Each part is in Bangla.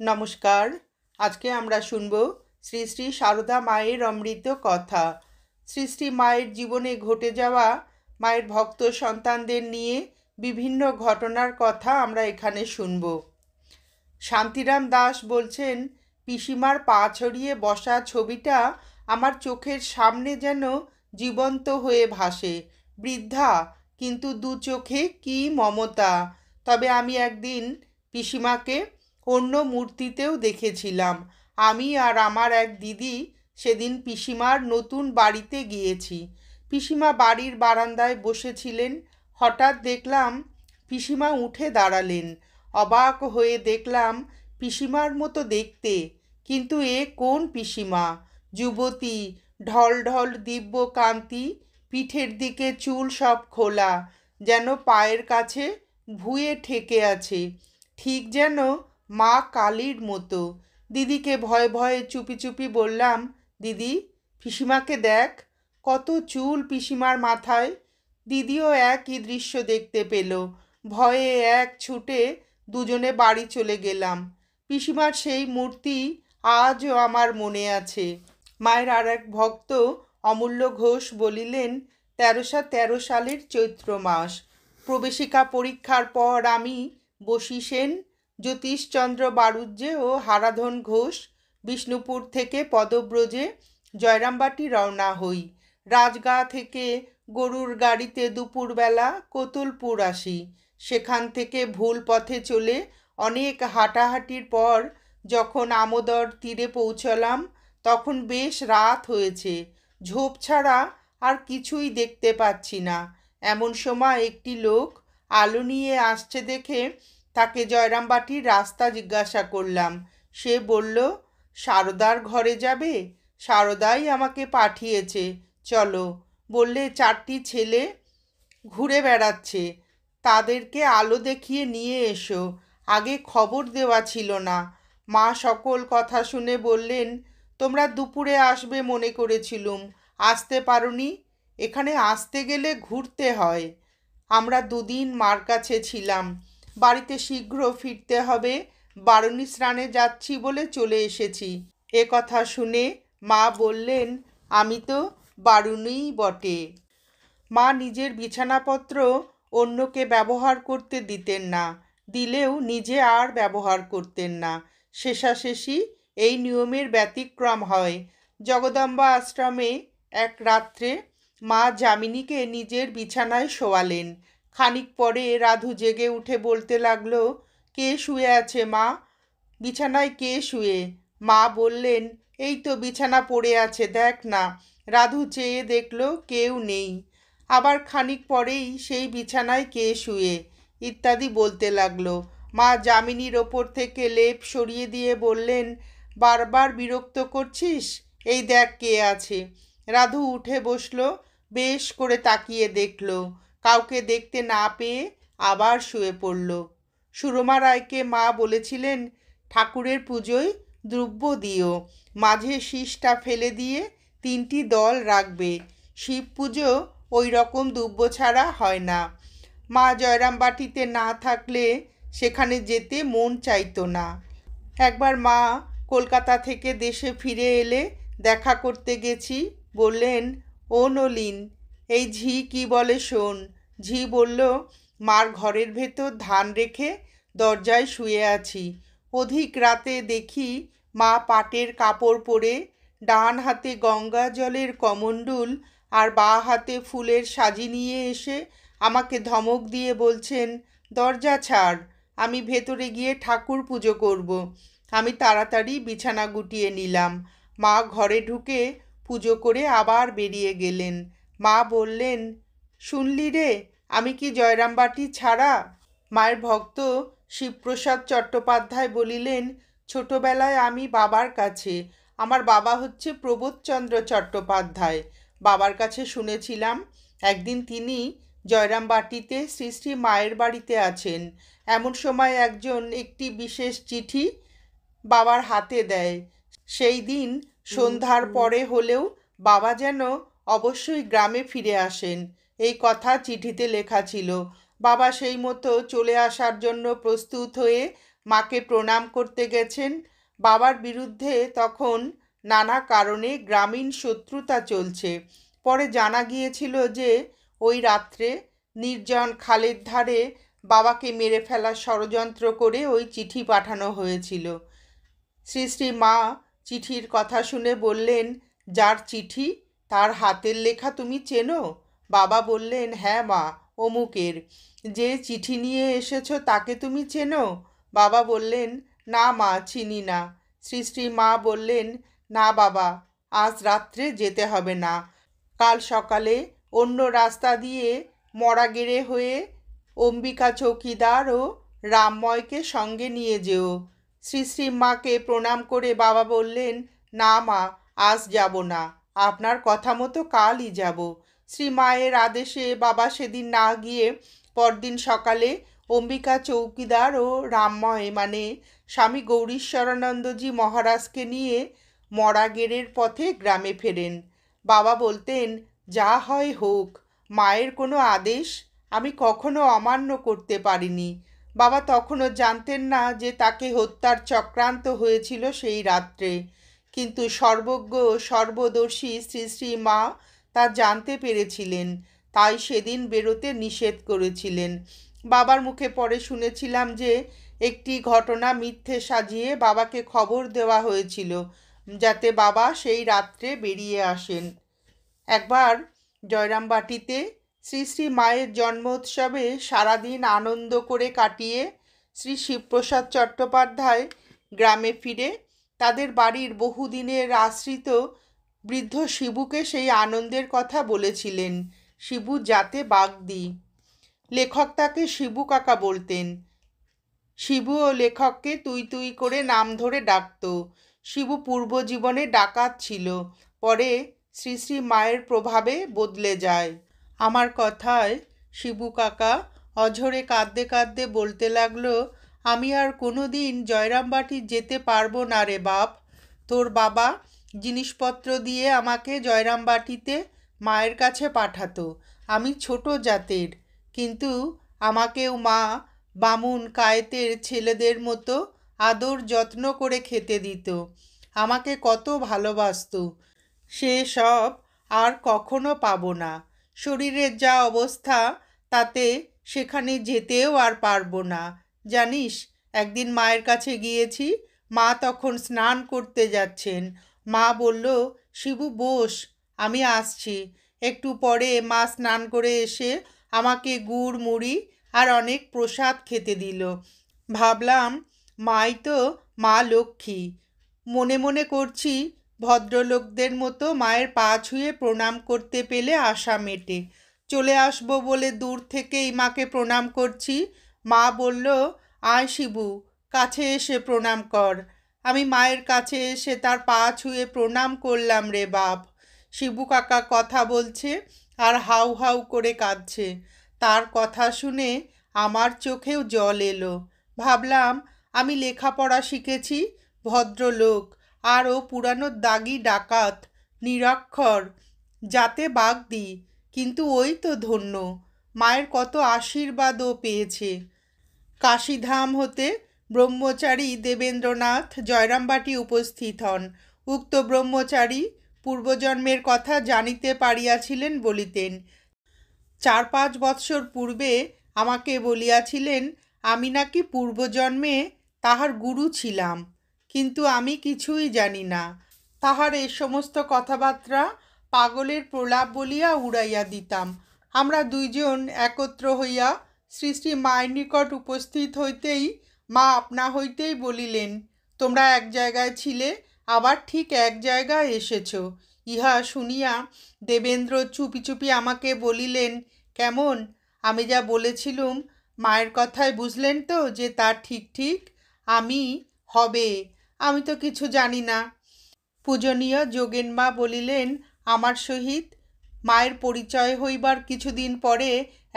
নমস্কার। আজকে আমরা শুনব শ্রী শ্রী সারদা মায়ের অমৃত কথা। শ্রী শ্রী মায়ের জীবনে ঘটে যাওয়া মায়ের ভক্ত সন্তানদের নিয়ে বিভিন্ন ঘটনার কথা আমরা এখানে শুনব। শান্তিরাম দাস বলছেন, পিসিমার পা ছড়িয়ে বসা ছবিটা আমার চোখের সামনে যেন জীবন্ত হয়ে ভাসে। বৃদ্ধা, কিন্তু দু চোখে কি মমতা। তবে আমি একদিন পিসিমাকে অন্য মূর্তিতেও দেখেছিলাম। আমি আর আমার এক দিদি সেদিন পিসিমার নতুন বাড়িতে গিয়েছি। পিসিমা বাড়ির বারান্দায় বসেছিলেন। হঠাৎ দেখলাম পিসিমা উঠে দাঁড়ালেন। অবাক হয়ে দেখলাম, পিসিমার মতো দেখতে, কিন্তু এ কোন পিসিমা? যুবতী, ঢল ঢল দিব্য কান্তি, পিঠের দিকে চুল সব খোলা, যেন পায়ের কাছে ভুঁয়ে ঠেকে আছে, ঠিক যেন মা কালীর মতো। দিদিকে ভয়ে ভয়ে চুপি চুপি বললাম, দিদি, পিসিমাকে দেখ, কত চুল পিসিমার মাথায়। দিদিও একই দৃশ্য দেখতে পেল। ভয়ে এক ছুটে দুজনে বাড়ি চলে গেলাম। পিসিমার সেই মূর্তি আজও আমার মনে আছে। মায়ের আর এক ভক্ত অমূল্য ঘোষ বলিলেন, 1313 সালের চৈত্র মাস, প্রবেশিকা পরীক্ষার পর আমি, বসি সেন, জ্যোতিষচন্দ্র বাড়ুজ্যে ও হারাধন ঘোষ বিষ্ণুপুর থেকে পদব্রজে জয়রামবাটি রওনা হই। রাজগা থেকে গরুর গাড়িতে দুপুরবেলা কোতুলপুর আসি। সেখান থেকে ভুল পথে চলে অনেক হাঁটাহাঁটির পর যখন আমোদর তীরে পৌঁছলাম, তখন বেশ রাত হয়েছে। ঝোপ ছাড়া আর কিছুই দেখতে পাচ্ছি না। এমন সময় একটি লোক আলো নিয়ে আসছে দেখে তাকে জয়রামবাটির রাস্তা জিজ্ঞাসা করলাম। সে বলল, সারদার ঘরে যাবে? সারদাই আমাকে পাঠিয়েছে, চলো। বললে 4টি ছেলে ঘুরে বেড়াচ্ছে, তাদেরকে আলো দেখিয়ে নিয়ে এসো। আগে খবর দেওয়া ছিল না। মা সকল কথা শুনে বললেন, তোমরা দুপুরে আসবে মনে করেছিলুম, আসতে পারোনি। এখানে আসতে গেলে ঘুরতে হয়। আমরা দুদিন মার কাছে ছিলাম। বাড়িতে শীঘ্র ফিরতে হবে, বারুণী স্নানে যাচ্ছি বলে চলে এসেছি। এ কথা শুনে মা বললেন, আমি তো বারুণীই বটে। মা নিজের বিছানাপত্র অন্যকে ব্যবহার করতে দিতেন না, দিলেও নিজে আর ব্যবহার করতেন না। শেষাশেষি এই নিয়মের ব্যতিক্রম হয়। জগদম্বা আশ্রমে এক রাত্রে মা যামিনীকে নিজের বিছানায় শোয়ালেন। খানিক পরে রাধু জেগে উঠে বলতে লাগলো, কে শুয়ে আছে মা? বিছানায় কে শুয়ে? মা বললেন, এই তো বিছানা পড়ে আছে, দেখ না। রাধু চেয়ে দেখলো কেউ নেই। আবার খানিক পরেই সেই বিছানায় কে শুয়ে, ইত্যাদি বলতে লাগলো। মা যামিনীর ওপর থেকে লেপ সরিয়ে দিয়ে বললেন, বারবার বিরক্ত করছিস, এই দেখ কে আছে। রাধু উঠে বসলো, বেশ করে তাকিয়ে দেখলো, কাউকে দেখতে না পেয়ে আবার শুয়ে পড়ল। সুরমা রায়কে মা বলেছিলেন, ঠাকুরের পুজোয় দ্রব্য দিও, মাঝে শীষটা ফেলে দিয়ে 3টি দল রাখবে। শিব পুজো ওই রকম দুব্য ছাড়া হয় না। মা জয়রামবাটিতে না থাকলে সেখানে যেতে মন চাইতো না। একবার মা কলকাতা থেকে দেশে ফিরে এলে দেখা করতে গেছি। বললেন, ও নলিন, এই ঝি কি বলে শোন। ঝি বলল, মার ঘরের ভেতর ধান রেখে দরজায় শুয়ে আছি। অধিক রাতে দেখি মা পাটের কাপড় পরে, ডান হাতে গঙ্গা জলের কমণ্ডুল আর বাঁ হাতে ফুলের সাজি নিয়ে এসে আমাকে ধমক দিয়ে বলছেন, দরজা ছাড়, আমি ভেতরে গিয়ে ঠাকুর পুজো করব। আমি তাড়াতাড়ি বিছানা গুটিয়ে নিলাম। মা ঘরে ঢুকে পুজো করে আবার বেরিয়ে গেলেন। মা বললেন, শুনলি রে, আমি কি জয়রামবাটি ছাড়া? মায়ের ভক্ত শিবপ্রসাদ চট্টোপাধ্যায় বলিলেন, ছোটবেলায় আমি বাবার কাছে, আমার বাবা হচ্ছে প্রবোধচন্দ্র চট্টোপাধ্যায়, বাবার কাছে শুনেছিলাম একদিন তিনি জয়রামবাটিতে শ্রী শ্রী মায়ের বাড়িতে আছেন। এমন সময় একজন একটি বিশেষ চিঠি বাবার হাতে দেয়। সেই দিন সন্ধ্যার পরে হলেও বাবা যেন অবশ্যই গ্রামে ফিরে আসেন, এই কথা চিঠিতে লেখা ছিল। বাবা সেই মতো চলে আসার জন্য প্রস্তুত হয়ে মাকে প্রণাম করতে গেছেন। বাবার বিরুদ্ধে তখন নানা কারণে গ্রামীণ শত্রুতা চলছে। পরে জানা গিয়েছিল যে ওই রাত্রে নির্জন খালের ধারে বাবাকে মেরে ফেলার ষড়যন্ত্র করে ওই চিঠি পাঠানো হয়েছিল। শ্রী শ্রী মা চিঠির কথা শুনে বললেন, যার চিঠি তার হাতের লেখা তুমি চেনো? বাবা বললেন, হ্যাঁ মা, অমুকের। যে চিঠি নিয়ে এসেছো তাকে তুমি চেনো? বাবা বললেন, না মা, চিনি না। শ্রী শ্রী মা বললেন, না বাবা, আজ রাত্রে যেতে হবে না। কাল সকালে অন্য রাস্তা দিয়ে মরাগেড়ে হয়ে অম্বিকা চৌকিদার ও রামময়কে সঙ্গে নিয়ে যেও। শ্রী শ্রী মাকে প্রণাম করে বাবা বললেন, না মা, আজ যাব না, আপনার কথা মতো কালই যাব। শ্রী মায়ের আদেশে বাবা সেদিন না গিয়ে পরদিন সকালে অম্বিকা চৌকিদার ও রামময় মানে স্বামী গৌরীশ্বরানন্দজি মহারাজকে নিয়ে মরাগেড়ের পথে গ্রামে ফেরেন। বাবা বলতেন, যা হয় হোক, মায়ের কোনো আদেশ আমি কখনো অমান্য করতে পারিনি। বাবা তখনও জানতেন না যে তাকে হত্যার চক্রান্ত হয়েছিল সেই রাত্রে, কিন্তু সর্বজ্ঞ সর্বদর্শী শ্রী শ্রী মা তা জানতে পেরেছিলেন, তাই সেদিন বেরোতে নিষেধ করেছিলেন। বাবার মুখে পরে শুনেছিলাম যে একটি ঘটনা মিথ্যে সাজিয়ে বাবাকে খবর দেওয়া হয়েছিল, যাতে বাবা সেই রাত্রে বেরিয়ে আসেন। একবার জয়রামবাটিতে শ্রী শ্রী মায়ের জন্মোৎসবে সারাদিন আনন্দ করে কাটিয়ে শ্রী শিবপ্রসাদ চট্টোপাধ্যায় গ্রামে ফিরে তাদের বাড়ির বহুদিনের আশ্রিত বৃদ্ধ শিবুকে সেই আনন্দের কথা বলেছিলেন। শিবু যাতে বাগদি। লেখক তাকে শিবু কাকা বলতেন। শিবু ও লেখককে তুই তুই করে নাম ধরে ডাকত। শিবু পূর্বজীবনে ডাকাত ছিল, পরে শ্রী শ্রী মায়ের প্রভাবে বদলে যায়। আমার কথায় শিবু কাকা অঝরে কাঁদতে কাঁদতে বলতে লাগলো, আমি আর কোনো দিন জয়রামবাটি যেতে পারবো না রে বাপ। তোর বাবা জিনিসপত্র দিয়ে আমাকে জয়রামবাটিতে মায়ের কাছে পাঠাতো। আমি ছোট জাতের, কিন্তু আমাকেও মা বামুন কায়েতের ছেলেদের মতো আদর যত্ন করে খেতে দিত। আমাকে কত ভালোবাসতো, সে সব আর কখনো পাবো না। শরীরের যা অবস্থা, তাতে সেখানে যেতেও আর পারবো না। জানিস, একদিন মায়ের কাছে গিয়েছি, মা তখন স্নান করতে যাচ্ছেন। মা বলল, শিবু বস, আমি আসছি। একটু পরে মা স্নান করে এসে আমাকে গুড় মুড়ি আর অনেক প্রসাদ খেতে দিল। ভাবলাম, মাই তো মা লক্ষ্মী। মনে মনে করছি, ভদ্রলোকদের মতো মায়ের পা ছুঁয়ে প্রণাম করতে পেলে আশা মেটে। চলে আসবো বলে দূর থেকেই মাকে প্রণাম করছি। মা বলল, আয় শিবু, কাছে এসে প্রণাম কর। আমি মায়ের কাছে এসে তার পা ছুঁয়ে প্রণাম করলাম রে বাপ। শিবু কাকা কথা বলছে আর হাউ হাউ করে কাঁদছে। তার কথা শুনে আমার চোখেও জল এলো। ভাবলাম, আমি লেখাপড়া শিখেছি, ভদ্রলোক, আর ও পুরানো দাগি ডাকাত, নিরক্ষর, যাতে বাগদি, কিন্তু ওই তো ধন্য, মায়ের কত আশীর্বাদও পেয়েছে। কাশীধাম হতে ব্রহ্মচারী দেবেন্দ্রনাথ জয়রামবাটি উপস্থিত হন। উক্ত ব্রহ্মচারী পূর্বজন্মের কথা জানিতে পারিয়াছিলেন বলিতেন। 4-5 বৎসর পূর্বে আমাকে বলিয়াছিলেন আমি নাকি পূর্বজন্মে তাহার গুরু ছিলাম, কিন্তু আমি কিছুই জানি না। তাহার এ সমস্ত কথাবার্তা পাগলের প্রলাপ বলিয়া উড়াইয়া দিতাম। আমরা দুইজন একত্র হইয়া শ্রী শ্রী মায়ের নিকট উপস্থিত হইতেই মা আপনা হইতেই বলিলেন, তোমরা এক জায়গায় ছিলে, আবার ঠিক এক জায়গায় এসেছ। ইহা শুনিয়া দেবেন্দ্র চুপি চুপি আমাকে বলিলেন, কেমন, আমি যা বলেছিলুম মায়ের কথায় বুঝলেন তো যে তার ঠিক ঠিক আমি হবে? আমি তো কিছু জানি না। পূজনীয় যোগেন মা বলিলেন, আমার সহিত মায়ের পরিচয় হইবার কিছুদিন পরে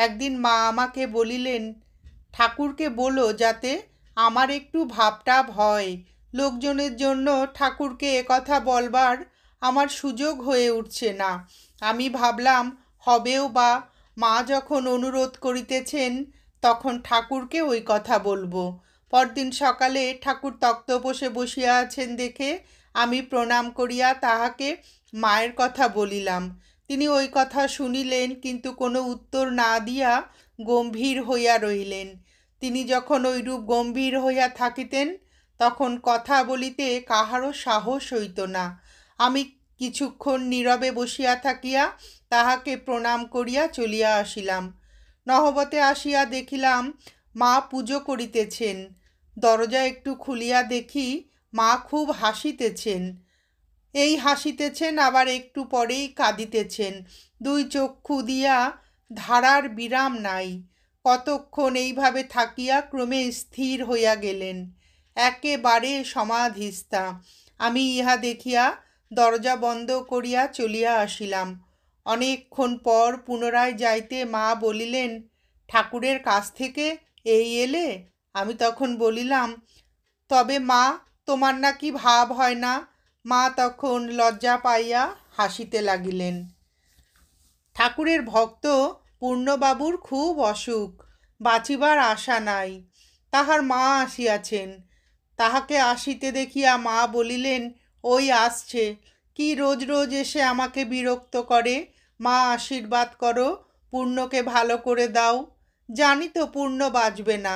একদিন মা আমাকে বলিলেন, ঠাকুরকে বলো যাতে আমার একটু ভাবটাব হয়। লোকজনের জন্য ঠাকুরকে একথা বলবার আমার সুযোগ হয়ে উঠছে না। আমি ভাবলাম, হবেও বা, মা যখন অনুরোধ করিতেছেন তখন ঠাকুরকে ওই কথা বলবো। পরদিন সকালে ঠাকুর তক্তপোষে বসিয়া আছেন দেখে আমি প্রণাম করিয়া তাহাকে মায়ের কথা বলিলাম। তিনি ওই কথা শুনিলেন, কিন্তু কোনো উত্তর না দিয়া গম্ভীর হইয়া রহিলেন। তিনি যখন ওইরূপ গম্ভীর হইয়া থাকিতেন তখন কথা বলিতে কাহারও সাহস হইত না। আমি কিছুক্ষণ নীরবে বসিয়া থাকিয়া তাহাকে প্রণাম করিয়া চলিয়া আসিলাম। নহবতে আসিয়া দেখিলাম মা পুজো করিতেছেন। দরজা একটু খুলিয়া দেখি মা খুব হাসিতেছেন। এই হাসিতেছেন, আবার একটু পরেই কাঁদিতেছেন। দুই চক্ষু দিয়া ধারার বিরাম নাই। কতক্ষণ এইভাবে থাকিয়া ক্রমে স্থির হইয়া গেলেন, একেবারে সমাধিস্থা। আমি ইহা দেখিয়া দরজা বন্ধ করিয়া চলিয়া আসিলাম। অনেকক্ষণ পর পুনরায় যাইতে মা বলিলেন, ঠাকুরের কাছ থেকে এই এলে? আমি তখন বলিলাম, তবে মা, তোমার নাকি ভাব হয় না? মা তখন লজ্জা পাইয়া হাসিতে লাগিলেন। ঠাকুরের ভক্ত পূর্ণবাবুর খুব অসুখ, বাঁচিবার আশা নাই। তাহার মা আসিয়াছেন। তাহাকে আসিতে দেখিয়া মা বলিলেন, ওই আসছে, কি রোজ রোজ এসে আমাকে বিরক্ত করে। মা, আশীর্বাদ করো, পূর্ণকে ভালো করে দাও। জানি তো পূর্ণ বাঁচবে না,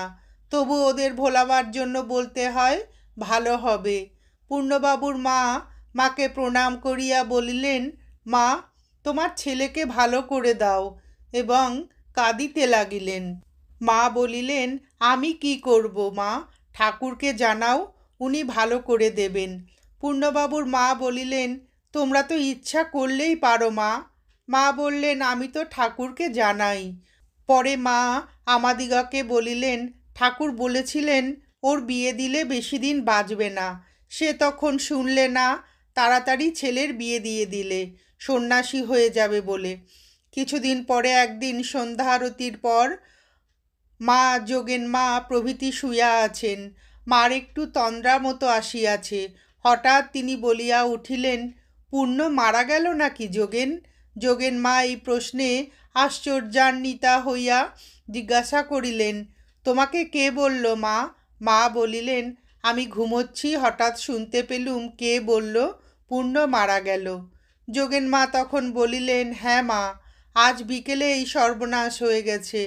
তবু ওদের ভোলাবার জন্য বলতে হয়, ভালো হবে। পূর্ণবাবুর মা মাকে প্রণাম করিয়া বলিলেন, মা, তোমার ছেলেকে ভালো করে দাও, এবং কাঁদিতে লাগিলেন। মা বলিলেন, আমি কি করব মা? ঠাকুরকে জানাও, উনি ভালো করে দেবেন। পূর্ণবাবুর মা বলিলেন, তোমরা তো ইচ্ছা করলেই পারো মা। মা বললেন, আমি তো ঠাকুরকে জানাই। পরে মা আমাদিগকে বলিলেন, ঠাকুর বলেছিলেন ওর বিয়ে দিলে বেশি দিন বাঁচবে না। সে তখন শুনলে না, তাড়াতাড়ি ছেলের বিয়ে দিয়ে দিলে, সন্ন্যাসী হয়ে যাবে বলে। কিছুদিন পরে একদিন সন্ধ্যা আরতির পর মা, যোগেন মা প্রভৃতি শুইয়া আছেন। মার একটু তন্দ্রা মতো আসিয়াছে। হঠাৎ তিনি বলিয়া উঠিলেন, পূর্ণ মারা গেল নাকি যোগেন? যোগেন মা এই প্রশ্নে আশ্চর্যান্বিতা হইয়া জিজ্ঞাসা করিলেন, তোমাকে কে বলল মা? মা বলিলেন, আমি ঘুমোচ্ছি, হঠাৎ শুনতে পেলুম কে বলল পূর্ণ মারা গেল। যোগেন মা তখন বলিলেন, হ্যাঁ মা, আজ বিকেলে এই সর্বনাশ হয়ে গেছে।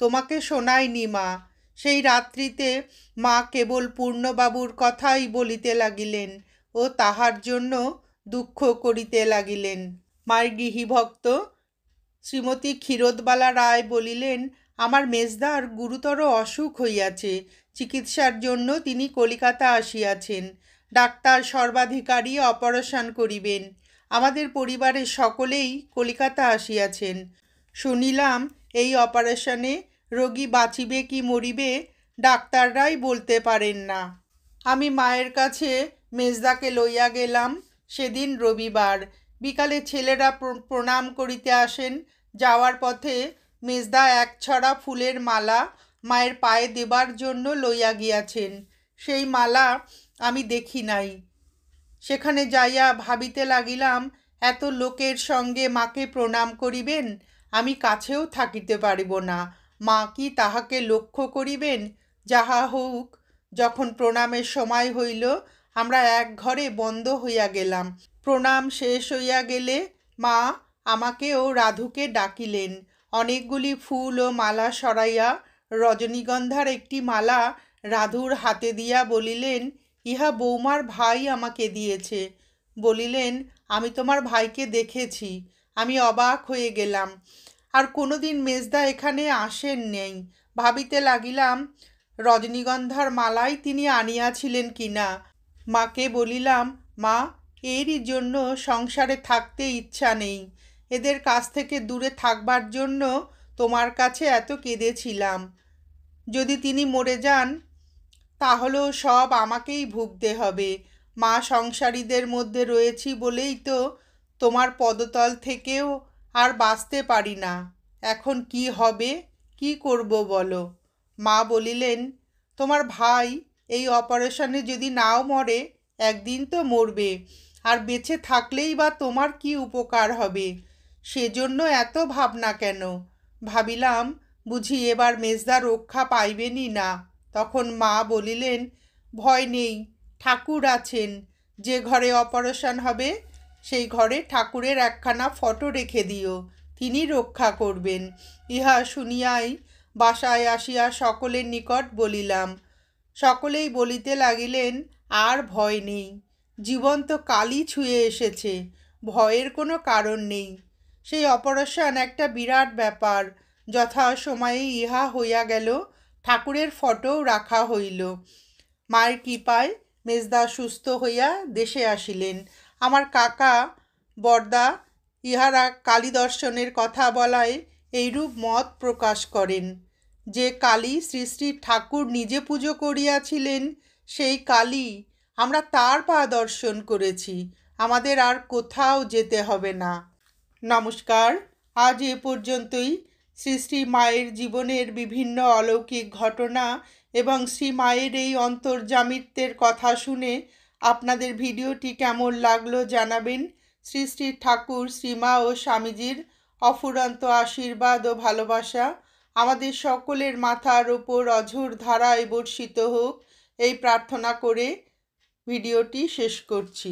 তোমাকে শোনায়নি মা। সেই রাত্রিতে মা কেবল পূর্ণবাবুর কথাই বলিতে লাগিলেন ও তাহার জন্য দুঃখ করিতে লাগিলেন। মায়ের গৃহীভক্ত শ্রীমতী ক্ষীরোদবালা রায় বলিলেন, আমার মেজদার গুরুতর অসুখ হইয়াছে। চিকিৎসার জন্য তিনি কলিকাতা আসিয়াছেন। ডাক্তার সর্বাধিকারী অপারেশন করিবেন। আমাদের পরিবারের সকলেই কলিকাতা আসিয়াছেন। শুনিলাম এই অপারেশনে রোগী বাঁচিবে কি মরিবে ডাক্তাররাই বলতে পারেন না। আমি মায়ের কাছে মেজদাকে লইয়া গেলাম। সেদিন রবিবার। বিকালে ছেলেরা প্রণাম করিতে আসেন। যাওয়ার পথে মেজদা এক ছড়া ফুলের মালা মায়ের পায়ে দেবার জন্য লইয়া গিয়াছেন। সেই মালা আমি দেখি নাই। সেখানে যাইয়া ভাবিতে লাগিলাম, এত লোকের সঙ্গে মাকে প্রণাম করিবেন, আমি কাছেও থাকিতে পারিব না। মা কি তাহাকে লক্ষ্য করিবেন? যাহা হোক, যখন প্রণামের সময় হইল, আমরা এক ঘরে বন্ধ হইয়া গেলাম। প্রণাম শেষ হইয়া গেলে মা আমাকে ও রাধুকে ডাকিলেন। অনেকগুলি ফুল ও মালা সরাইয়া রজনীগন্ধার একটি মালা রাধুর হাতে দিয়া বলিলেন, ইহা বৌমার ভাই আমাকে দিয়েছে। বলিলেন, আমি তোমার ভাইকে দেখেছি। আমি অবাক হয়ে গেলাম। আর কোনোদিন মেজদা এখানে আসেন নেই। ভাবিতে লাগিলাম, রজনীগন্ধার মালাই তিনি আনিয়াছিলেন কিনা। মাকে বলিলাম, মা, এরই জন্য সংসারে থাকতে ইচ্ছা নেই। এদের কাছ থেকে দূরে থাকবার জন্য তোমার কাছে এত কেঁদেছিলাম। যদি তিনি মরে যান, তাহলেও সব আমাকেই ভুগতে হবে। মা, সংসারীদের মধ্যে রয়েছি বলেই তো তোমার পদতল থেকেও আর বাঁচতে পারি না। এখন কি হবে, কি করব বলো? মা বলিলেন, তোমার ভাই এই অপারেশনে যদি নাও মরে, একদিন তো মরবে, আর বেঁচে থাকলেই বা তোমার কি উপকার হবে? সেজন্য এত ভাবনা কেন? ভাবিলাম, বুঝি এবার মেজদা রক্ষা পাইবেনই না। তখন মা বলিলেন, ভয় নেই, ঠাকুর আছেন। যে ঘরে অপারেশন হবে সেই ঘরে ঠাকুরের একখানা ফটো রেখে দিও, তিনি রক্ষা করবেন। ইহা শুনিয়াই বাসায় আসিয়া সকলের নিকট বলিলাম। সকলেই বলিতে লাগিলেন, আর ভয় নেই, জীবন্ত কালই ছুঁয়ে এসেছে, ভয়ের কোনো কারণ নেই। সেই অপারেশন একটা বিরাট ব্যাপার, যথা সময়ে ইহা হইয়া গেল, ঠাকুরের ফটোও রাখা হইল। মায়ের কৃপায় মেজদা সুস্থ হইয়া দেশে আসিলেন। আমার কাকা বরদা ইহারা কালী দর্শনের কথা বলায় এইরূপ মত প্রকাশ করেন যে কালী শ্রী শ্রী ঠাকুর নিজে পুজো করিয়াছিলেন, সেই কালী আমরা তার পা দর্শন করেছি, আমাদের আর কোথাও যেতে হবে না। নমস্কার, আজ এ পর্যন্তই। শ্রী শ্রী মায়ের জীবনের বিভিন্ন অলৌকিক ঘটনা এবং শ্রী মায়ের এই অন্তর্যামিত্বের কথা শুনে আপনাদের ভিডিওটি কেমন লাগলো জানাবেন। শ্রী শ্রী ঠাকুর, শ্রীমা ও স্বামীজির অফুরন্ত আশীর্বাদ ও ভালোবাসা আমাদের সকলের মাথার ওপর অঝোর ধারায় বর্ষিত হোক, এই প্রার্থনা করে ভিডিওটি শেষ করছি।